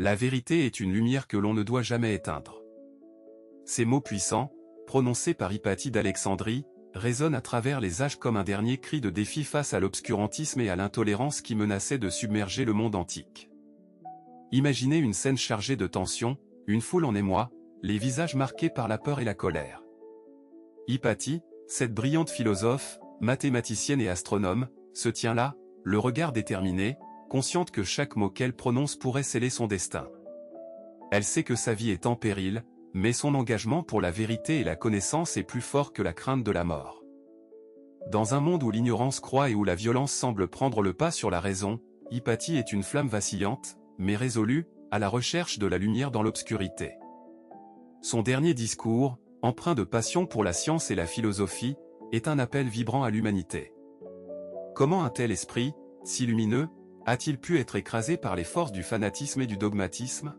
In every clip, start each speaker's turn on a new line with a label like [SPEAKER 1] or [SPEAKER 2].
[SPEAKER 1] La vérité est une lumière que l'on ne doit jamais éteindre. Ces mots puissants, prononcés par Hypatie d'Alexandrie, résonnent à travers les âges comme un dernier cri de défi face à l'obscurantisme et à l'intolérance qui menaçaient de submerger le monde antique. Imaginez une scène chargée de tension, une foule en émoi, les visages marqués par la peur et la colère. Hypatie, cette brillante philosophe, mathématicienne et astronome, se tient là, le regard déterminé, consciente que chaque mot qu'elle prononce pourrait sceller son destin. Elle sait que sa vie est en péril, mais son engagement pour la vérité et la connaissance est plus fort que la crainte de la mort. Dans un monde où l'ignorance croît et où la violence semble prendre le pas sur la raison, Hypatie est une flamme vacillante, mais résolue, à la recherche de la lumière dans l'obscurité. Son dernier discours, empreint de passion pour la science et la philosophie, est un appel vibrant à l'humanité. Comment un tel esprit, si lumineux, a-t-il pu être écrasé par les forces du fanatisme et du dogmatisme?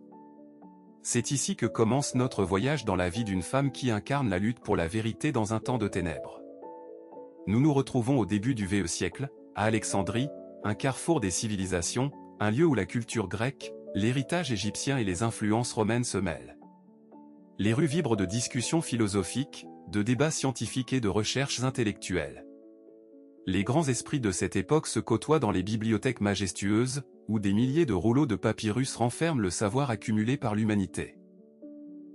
[SPEAKER 1] C'est ici que commence notre voyage dans la vie d'une femme qui incarne la lutte pour la vérité dans un temps de ténèbres. Nous nous retrouvons au début du VE siècle, à Alexandrie, un carrefour des civilisations, un lieu où la culture grecque, l'héritage égyptien et les influences romaines se mêlent. Les rues vibrent de discussions philosophiques, de débats scientifiques et de recherches intellectuelles. Les grands esprits de cette époque se côtoient dans les bibliothèques majestueuses, où des milliers de rouleaux de papyrus renferment le savoir accumulé par l'humanité.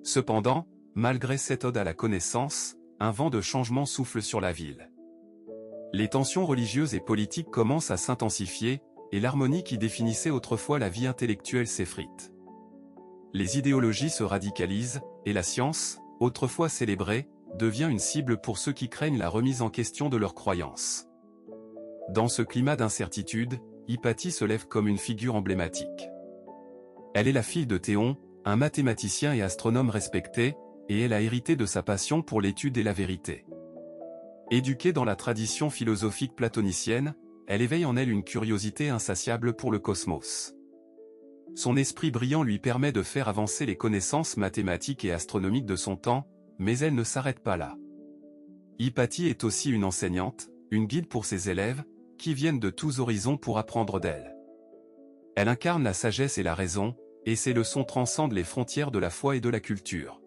[SPEAKER 1] Cependant, malgré cette ode à la connaissance, un vent de changement souffle sur la ville. Les tensions religieuses et politiques commencent à s'intensifier, et l'harmonie qui définissait autrefois la vie intellectuelle s'effrite. Les idéologies se radicalisent, et la science, autrefois célébrée, devient une cible pour ceux qui craignent la remise en question de leurs croyances. Dans ce climat d'incertitude, Hypatie se lève comme une figure emblématique. Elle est la fille de Théon, un mathématicien et astronome respecté, et elle a hérité de sa passion pour l'étude et la vérité. Éduquée dans la tradition philosophique platonicienne, elle éveille en elle une curiosité insatiable pour le cosmos. Son esprit brillant lui permet de faire avancer les connaissances mathématiques et astronomiques de son temps, mais elle ne s'arrête pas là. Hypatie est aussi une enseignante, une guide pour ses élèves, qui viennent de tous horizons pour apprendre d'elle. Elle incarne la sagesse et la raison, et ses leçons transcendent les frontières de la foi et de la culture.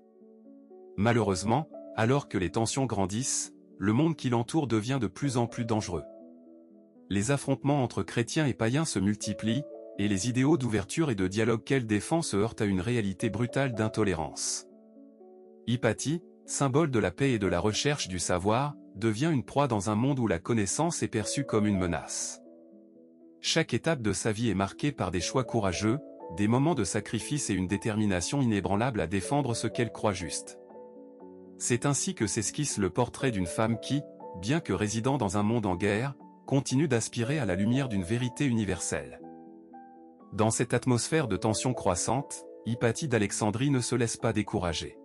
[SPEAKER 1] Malheureusement, alors que les tensions grandissent, le monde qui l'entoure devient de plus en plus dangereux. Les affrontements entre chrétiens et païens se multiplient, et les idéaux d'ouverture et de dialogue qu'elle défend se heurtent à une réalité brutale d'intolérance. Hypatie, symbole de la paix et de la recherche du savoir, devient une proie dans un monde où la connaissance est perçue comme une menace. Chaque étape de sa vie est marquée par des choix courageux, des moments de sacrifice et une détermination inébranlable à défendre ce qu'elle croit juste. C'est ainsi que s'esquisse le portrait d'une femme qui, bien que résidant dans un monde en guerre, continue d'aspirer à la lumière d'une vérité universelle. Dans cette atmosphère de tension croissante, Hypatie d'Alexandrie ne se laisse pas décourager.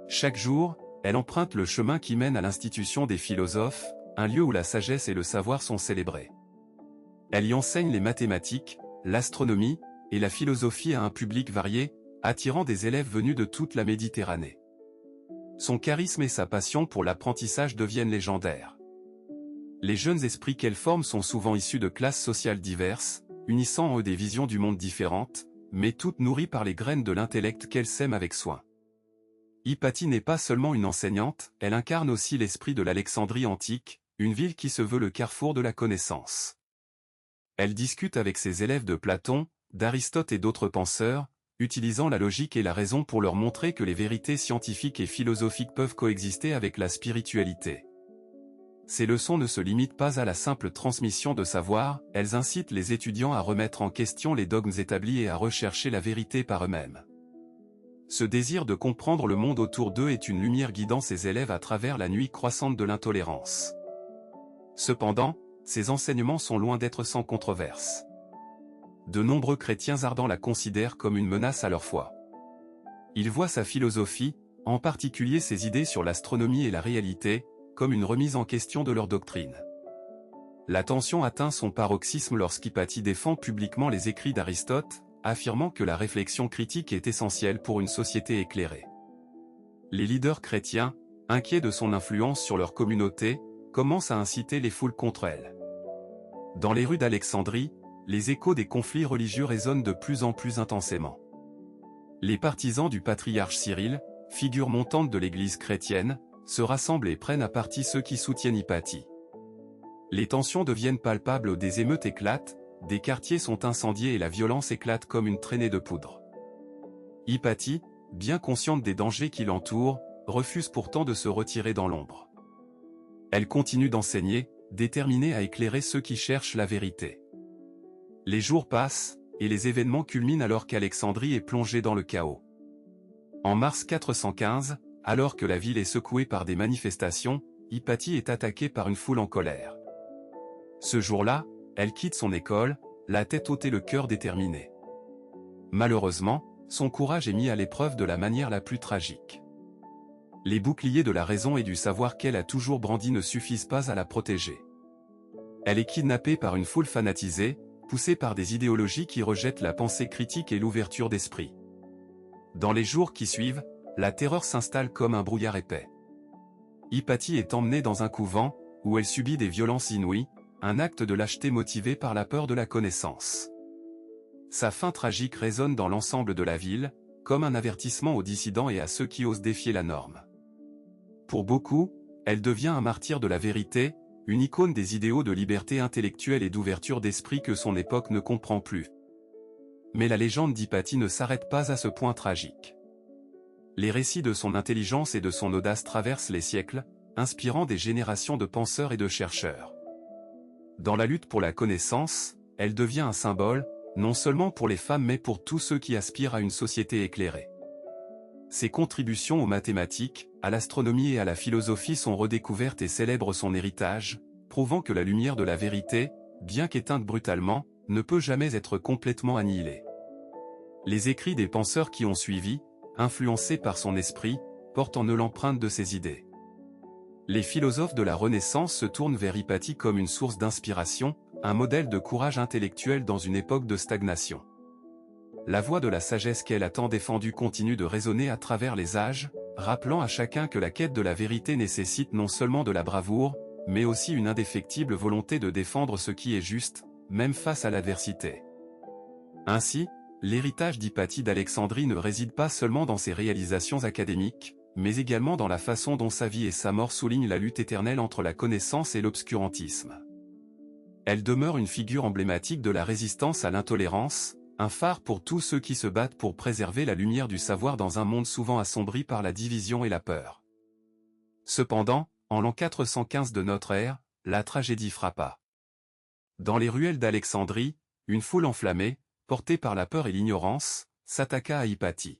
[SPEAKER 1] Chaque jour, elle emprunte le chemin qui mène à l'institution des philosophes, un lieu où la sagesse et le savoir sont célébrés. Elle y enseigne les mathématiques, l'astronomie et la philosophie à un public varié, attirant des élèves venus de toute la Méditerranée. Son charisme et sa passion pour l'apprentissage deviennent légendaires. Les jeunes esprits qu'elle forme sont souvent issus de classes sociales diverses, unissant en eux des visions du monde différentes, mais toutes nourries par les graines de l'intellect qu'elle sème avec soin. Hypatie n'est pas seulement une enseignante, elle incarne aussi l'esprit de l'Alexandrie antique, une ville qui se veut le carrefour de la connaissance. Elle discute avec ses élèves de Platon, d'Aristote et d'autres penseurs, utilisant la logique et la raison pour leur montrer que les vérités scientifiques et philosophiques peuvent coexister avec la spiritualité. Ces leçons ne se limitent pas à la simple transmission de savoir, elles incitent les étudiants à remettre en question les dogmes établis et à rechercher la vérité par eux-mêmes. Ce désir de comprendre le monde autour d'eux est une lumière guidant ses élèves à travers la nuit croissante de l'intolérance. Cependant, ces enseignements sont loin d'être sans controverse. De nombreux chrétiens ardents la considèrent comme une menace à leur foi. Ils voient sa philosophie, en particulier ses idées sur l'astronomie et la réalité, comme une remise en question de leur doctrine. La tension atteint son paroxysme lorsqu'Hypatie défend publiquement les écrits d'Aristote, affirmant que la réflexion critique est essentielle pour une société éclairée. Les leaders chrétiens, inquiets de son influence sur leur communauté, commencent à inciter les foules contre elle. Dans les rues d'Alexandrie, les échos des conflits religieux résonnent de plus en plus intensément. Les partisans du patriarche Cyril, figure montante de l'Église chrétienne, se rassemblent et prennent à partie ceux qui soutiennent Hypatie. Les tensions deviennent palpables, des émeutes éclatent, des quartiers sont incendiés et la violence éclate comme une traînée de poudre. Hypatie, bien consciente des dangers qui l'entourent, refuse pourtant de se retirer dans l'ombre. Elle continue d'enseigner, déterminée à éclairer ceux qui cherchent la vérité. Les jours passent, et les événements culminent alors qu'Alexandrie est plongée dans le chaos. En mars 415, alors que la ville est secouée par des manifestations, Hypatie est attaquée par une foule en colère. Ce jour-là, elle quitte son école, la tête haute et le cœur déterminé. Malheureusement, son courage est mis à l'épreuve de la manière la plus tragique. Les boucliers de la raison et du savoir qu'elle a toujours brandis ne suffisent pas à la protéger. Elle est kidnappée par une foule fanatisée, poussée par des idéologies qui rejettent la pensée critique et l'ouverture d'esprit. Dans les jours qui suivent, la terreur s'installe comme un brouillard épais. Hypatie est emmenée dans un couvent, où elle subit des violences inouïes, un acte de lâcheté motivé par la peur de la connaissance. Sa fin tragique résonne dans l'ensemble de la ville, comme un avertissement aux dissidents et à ceux qui osent défier la norme. Pour beaucoup, elle devient un martyr de la vérité, une icône des idéaux de liberté intellectuelle et d'ouverture d'esprit que son époque ne comprend plus. Mais la légende d'Hypatie ne s'arrête pas à ce point tragique. Les récits de son intelligence et de son audace traversent les siècles, inspirant des générations de penseurs et de chercheurs. Dans la lutte pour la connaissance, elle devient un symbole, non seulement pour les femmes mais pour tous ceux qui aspirent à une société éclairée. Ses contributions aux mathématiques, à l'astronomie et à la philosophie sont redécouvertes et célèbrent son héritage, prouvant que la lumière de la vérité, bien qu'éteinte brutalement, ne peut jamais être complètement annihilée. Les écrits des penseurs qui ont suivi, influencés par son esprit, portent en eux l'empreinte de ses idées. Les philosophes de la Renaissance se tournent vers Hypatie comme une source d'inspiration, un modèle de courage intellectuel dans une époque de stagnation. La voix de la sagesse qu'elle a tant défendue continue de résonner à travers les âges, rappelant à chacun que la quête de la vérité nécessite non seulement de la bravoure, mais aussi une indéfectible volonté de défendre ce qui est juste, même face à l'adversité. Ainsi, l'héritage d'Hypatie d'Alexandrie ne réside pas seulement dans ses réalisations académiques, mais également dans la façon dont sa vie et sa mort soulignent la lutte éternelle entre la connaissance et l'obscurantisme. Elle demeure une figure emblématique de la résistance à l'intolérance, un phare pour tous ceux qui se battent pour préserver la lumière du savoir dans un monde souvent assombri par la division et la peur. Cependant, en l'an 415 de notre ère, la tragédie frappa. Dans les ruelles d'Alexandrie, une foule enflammée, portée par la peur et l'ignorance, s'attaqua à Hypatie.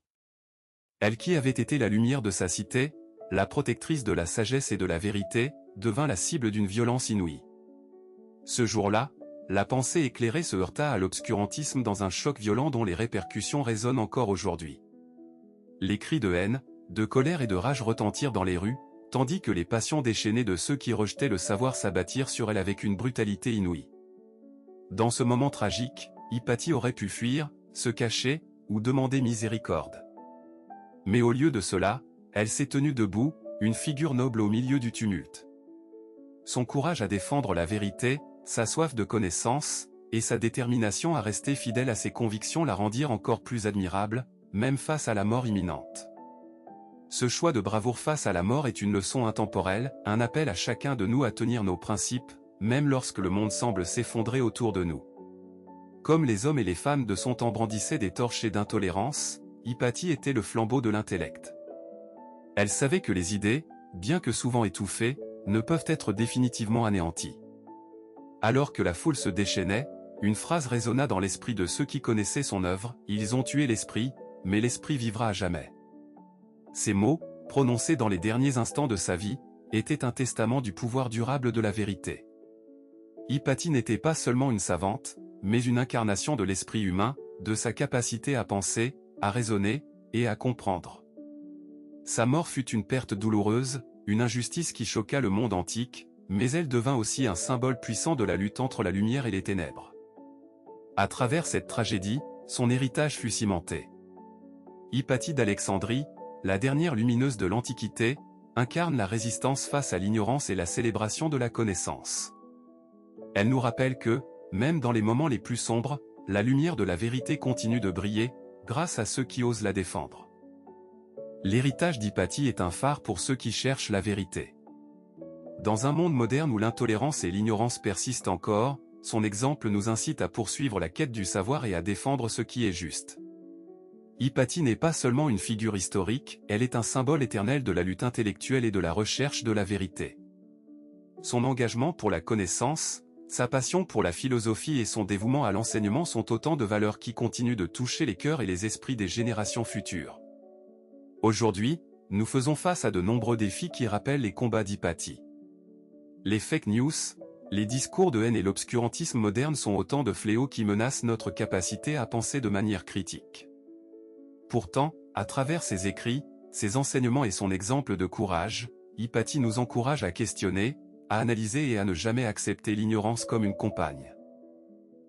[SPEAKER 1] Elle qui avait été la lumière de sa cité, la protectrice de la sagesse et de la vérité, devint la cible d'une violence inouïe. Ce jour-là, la pensée éclairée se heurta à l'obscurantisme dans un choc violent dont les répercussions résonnent encore aujourd'hui. Les cris de haine, de colère et de rage retentirent dans les rues, tandis que les passions déchaînées de ceux qui rejetaient le savoir s'abattirent sur elle avec une brutalité inouïe. Dans ce moment tragique, Hypatie aurait pu fuir, se cacher, ou demander miséricorde. Mais au lieu de cela, elle s'est tenue debout, une figure noble au milieu du tumulte. Son courage à défendre la vérité, sa soif de connaissance, et sa détermination à rester fidèle à ses convictions la rendirent encore plus admirable, même face à la mort imminente. Ce choix de bravoure face à la mort est une leçon intemporelle, un appel à chacun de nous à tenir nos principes, même lorsque le monde semble s'effondrer autour de nous. Comme les hommes et les femmes de son temps brandissaient des torches d'intolérance, Hypatie était le flambeau de l'intellect. Elle savait que les idées, bien que souvent étouffées, ne peuvent être définitivement anéanties. Alors que la foule se déchaînait, une phrase résonna dans l'esprit de ceux qui connaissaient son œuvre, « Ils ont tué l'esprit, mais l'esprit vivra à jamais ». Ces mots, prononcés dans les derniers instants de sa vie, étaient un testament du pouvoir durable de la vérité. Hypatie n'était pas seulement une savante, mais une incarnation de l'esprit humain, de sa capacité à penser, à raisonner, et à comprendre. Sa mort fut une perte douloureuse, une injustice qui choqua le monde antique, mais elle devint aussi un symbole puissant de la lutte entre la lumière et les ténèbres. À travers cette tragédie, son héritage fut cimenté. Hypatie d'Alexandrie, la dernière lumineuse de l'Antiquité, incarne la résistance face à l'ignorance et la célébration de la connaissance. Elle nous rappelle que, même dans les moments les plus sombres, la lumière de la vérité continue de briller, grâce à ceux qui osent la défendre. L'héritage d'Hypatie est un phare pour ceux qui cherchent la vérité. Dans un monde moderne où l'intolérance et l'ignorance persistent encore, son exemple nous incite à poursuivre la quête du savoir et à défendre ce qui est juste. Hypatie n'est pas seulement une figure historique, elle est un symbole éternel de la lutte intellectuelle et de la recherche de la vérité. Son engagement pour la connaissance, sa passion pour la philosophie et son dévouement à l'enseignement sont autant de valeurs qui continuent de toucher les cœurs et les esprits des générations futures. Aujourd'hui, nous faisons face à de nombreux défis qui rappellent les combats d'Hypatie. Les fake news, les discours de haine et l'obscurantisme moderne sont autant de fléaux qui menacent notre capacité à penser de manière critique. Pourtant, à travers ses écrits, ses enseignements et son exemple de courage, Hypatie nous encourage à questionner, à analyser et à ne jamais accepter l'ignorance comme une compagne.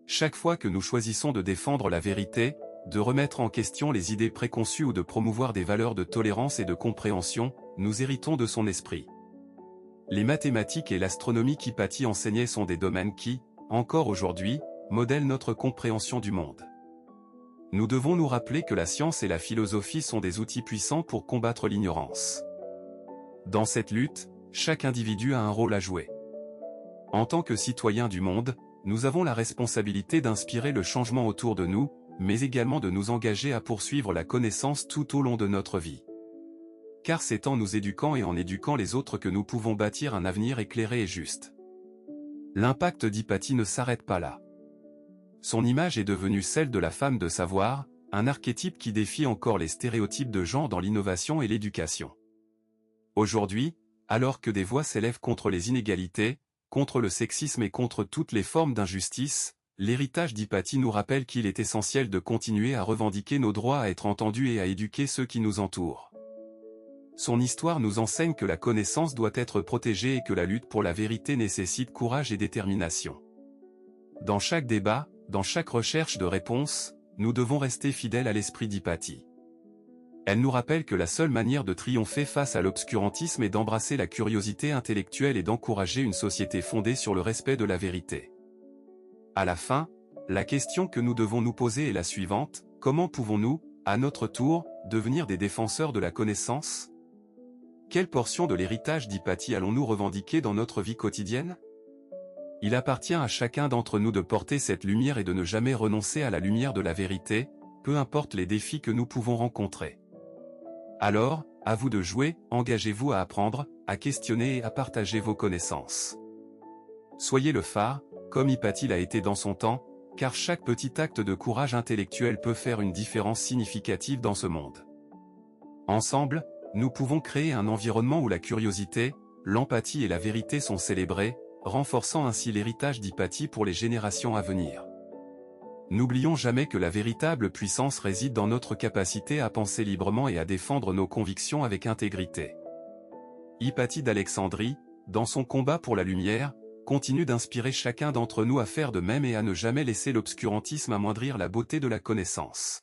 [SPEAKER 1] Chaque fois que nous choisissons de défendre la vérité, de remettre en question les idées préconçues ou de promouvoir des valeurs de tolérance et de compréhension, nous héritons de son esprit. Les mathématiques et l'astronomie qu'Hypatie enseignait sont des domaines qui, encore aujourd'hui, modèlent notre compréhension du monde. Nous devons nous rappeler que la science et la philosophie sont des outils puissants pour combattre l'ignorance. Dans cette lutte, chaque individu a un rôle à jouer. En tant que citoyens du monde, nous avons la responsabilité d'inspirer le changement autour de nous, mais également de nous engager à poursuivre la connaissance tout au long de notre vie. Car c'est en nous éduquant et en éduquant les autres que nous pouvons bâtir un avenir éclairé et juste. L'impact d'Hypatie ne s'arrête pas là. Son image est devenue celle de la femme de savoir, un archétype qui défie encore les stéréotypes de genre dans l'innovation et l'éducation. Aujourd'hui, alors que des voix s'élèvent contre les inégalités, contre le sexisme et contre toutes les formes d'injustice, l'héritage d'Hypatie nous rappelle qu'il est essentiel de continuer à revendiquer nos droits à être entendus et à éduquer ceux qui nous entourent. Son histoire nous enseigne que la connaissance doit être protégée et que la lutte pour la vérité nécessite courage et détermination. Dans chaque débat, dans chaque recherche de réponse, nous devons rester fidèles à l'esprit d'Hypatie. Elle nous rappelle que la seule manière de triompher face à l'obscurantisme est d'embrasser la curiosité intellectuelle et d'encourager une société fondée sur le respect de la vérité. À la fin, la question que nous devons nous poser est la suivante: comment pouvons-nous, à notre tour, devenir des défenseurs de la connaissance? Quelle portion de l'héritage d'Hypatie allons-nous revendiquer dans notre vie quotidienne? Il appartient à chacun d'entre nous de porter cette lumière et de ne jamais renoncer à la lumière de la vérité, peu importe les défis que nous pouvons rencontrer. Alors, à vous de jouer, engagez-vous à apprendre, à questionner et à partager vos connaissances. Soyez le phare, comme Hypatie l'a été dans son temps, car chaque petit acte de courage intellectuel peut faire une différence significative dans ce monde. Ensemble, nous pouvons créer un environnement où la curiosité, l'empathie et la vérité sont célébrées, renforçant ainsi l'héritage d'Hypatie pour les générations à venir. N'oublions jamais que la véritable puissance réside dans notre capacité à penser librement et à défendre nos convictions avec intégrité. Hypatie d'Alexandrie, dans son combat pour la lumière, continue d'inspirer chacun d'entre nous à faire de même et à ne jamais laisser l'obscurantisme amoindrir la beauté de la connaissance.